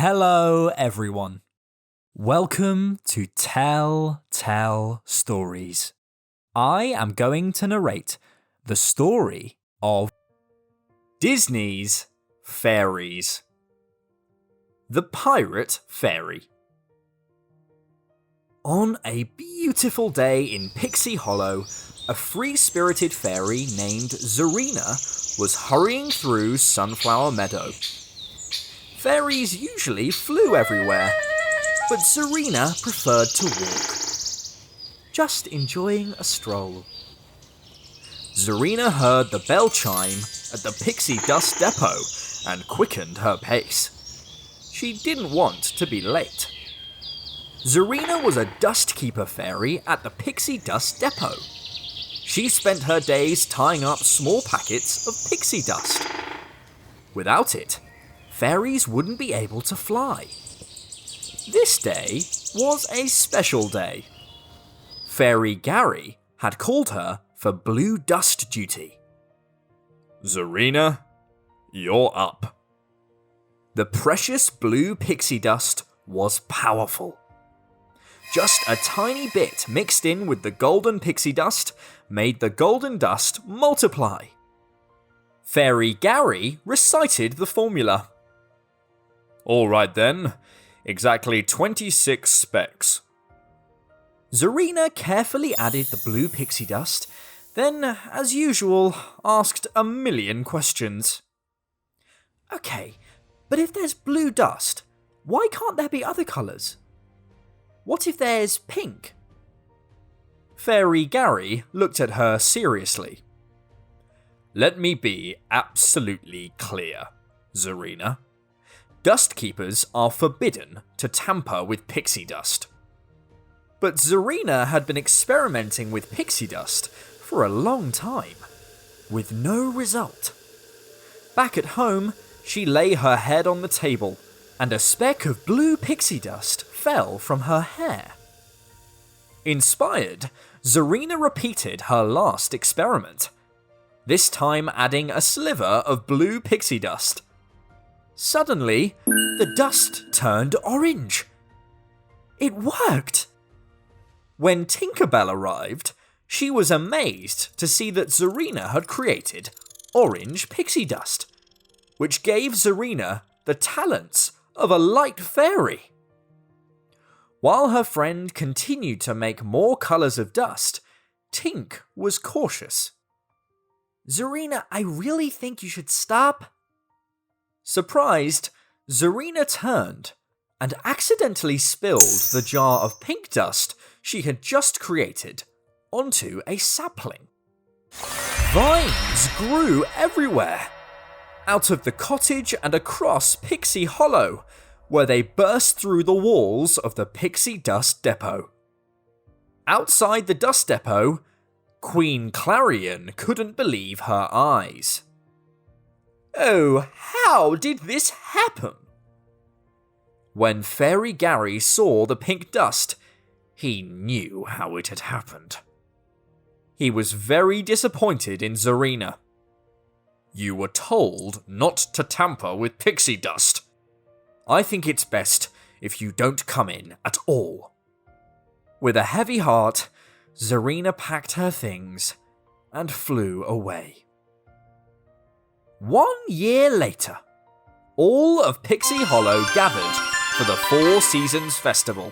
Hello everyone. Welcome to Tell Stories. I am going to narrate the story of Disney's Fairies. The Pirate Fairie. On a beautiful day in Pixie Hollow, a free-spirited fairy named Zarina was hurrying through Sunflower Meadow. Fairies usually flew everywhere, but Zarina preferred to walk, just enjoying a stroll. Zarina heard the bell chime at the Pixie Dust Depot and quickened her pace. She didn't want to be late. Zarina was a dust keeper fairy at the Pixie Dust Depot. She spent her days tying up small packets of pixie dust. Without it, fairies wouldn't be able to fly. This day was a special day. Fairy Gary had called her for blue dust duty. Zarina, you're up. The precious blue pixie dust was powerful. Just a tiny bit mixed in with the golden pixie dust made the golden dust multiply. Fairy Gary recited the formula. Alright then, exactly 26 specks. Zarina carefully added the blue pixie dust, then, as usual, asked a million questions. Okay, but if there's blue dust, why can't there be other colours? What if there's pink? Fairy Gary looked at her seriously. Let me be absolutely clear, Zarina. Dust keepers are forbidden to tamper with pixie dust. But Zarina had been experimenting with pixie dust for a long time, with no result. Back at home, she lay her head on the table, and a speck of blue pixie dust fell from her hair. Inspired, Zarina repeated her last experiment, this time adding a sliver of blue pixie dust. Suddenly, the dust turned orange. It worked! When Tinkerbell arrived, she was amazed to see that Zarina had created orange pixie dust, which gave Zarina the talents of a light fairy. While her friend continued to make more colours of dust, Tink was cautious. Zarina, I really think you should stop. Surprised, Zarina turned and accidentally spilled the jar of pink dust she had just created onto a sapling. Vines grew everywhere, out of the cottage and across Pixie Hollow, where they burst through the walls of the Pixie Dust Depot. Outside the dust depot, Queen Clarion couldn't believe her eyes. Oh, how did this happen? When Fairy Gary saw the pink dust, he knew how it had happened. He was very disappointed in Zarina. You were told not to tamper with pixie dust. I think it's best if you don't come in at all. With a heavy heart, Zarina packed her things and flew away. 1 year later, all of Pixie Hollow gathered for the Four Seasons Festival.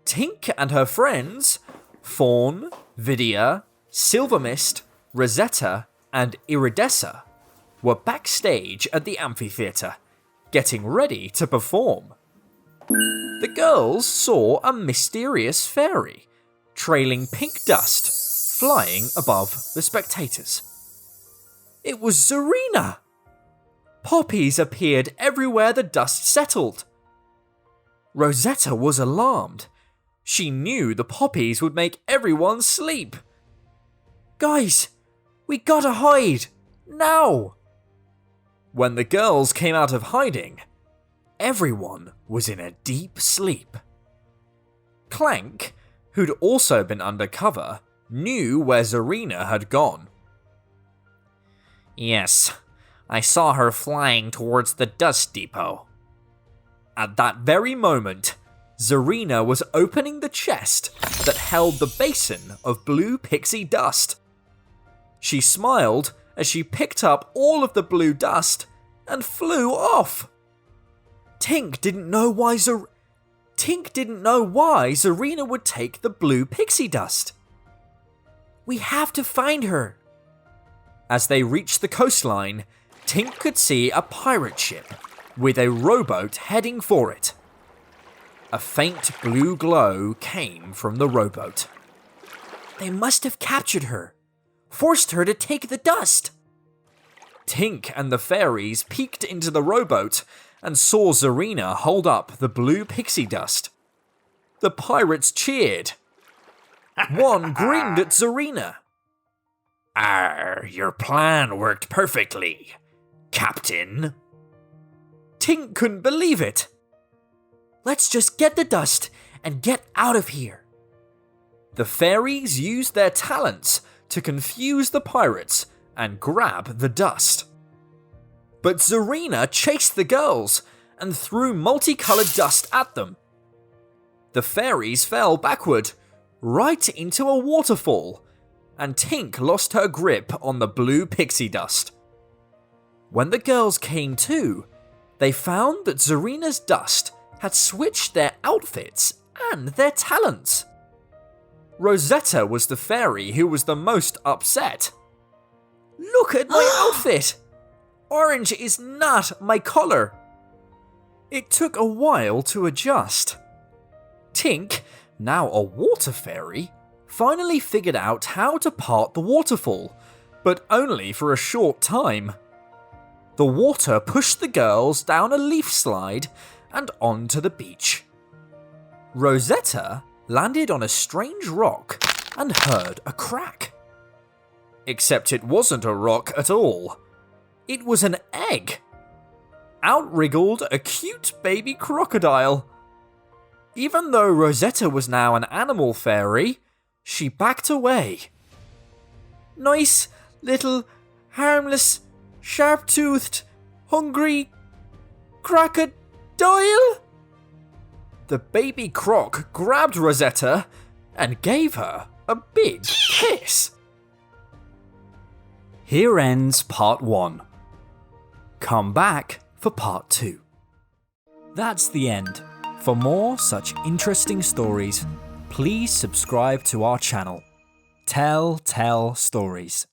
Tink and her friends, Fawn, Vidia, Silvermist, Rosetta, and Iridessa, were backstage at the amphitheatre, getting ready to perform. The girls saw a mysterious fairy, trailing pink dust, flying above the spectators. It was Zarina! Poppies appeared everywhere the dust settled. Rosetta was alarmed. She knew the poppies would make everyone sleep. Guys, we gotta hide, now! When the girls came out of hiding, everyone was in a deep sleep. Clank, who'd also been undercover, knew where Zarina had gone. Yes, I saw her flying towards the dust depot. At that very moment, Zarina was opening the chest that held the basin of blue pixie dust. She smiled as she picked up all of the blue dust and flew off. Tink didn't know why Zarina would take the blue pixie dust. We have to find her. As they reached the coastline, Tink could see a pirate ship with a rowboat heading for it. A faint blue glow came from the rowboat. They must have captured her, forced her to take the dust. Tink and the fairies peeked into the rowboat and saw Zarina hold up the blue pixie dust. The pirates cheered. One grinned at Zarina. Your plan worked perfectly, Captain. Tink couldn't believe it. Let's just get the dust and get out of here. The fairies used their talents to confuse the pirates and grab the dust. But Zarina chased the girls and threw multicolored dust at them. The fairies fell backward, right into a waterfall, and Tink lost her grip on the blue pixie dust. When the girls came to, they found that Zarina's dust had switched their outfits and their talents. Rosetta was the fairy who was the most upset. Look at my outfit! Orange is not my color. It took a while to adjust. Tink, now a water fairy, finally figured out how to part the waterfall, but only for a short time. The water pushed the girls down a leaf slide and onto the beach. Rosetta landed on a strange rock and heard a crack. Except it wasn't a rock at all. It was an egg. Out wriggled a cute baby crocodile. Even though Rosetta was now an animal fairy, she backed away. Nice, little, harmless, sharp-toothed, hungry crocodile? The baby croc grabbed Rosetta and gave her a big kiss. Here ends part 1. Come back for part 2. That's the end. For more such interesting stories, please subscribe to our channel, Tell Stories.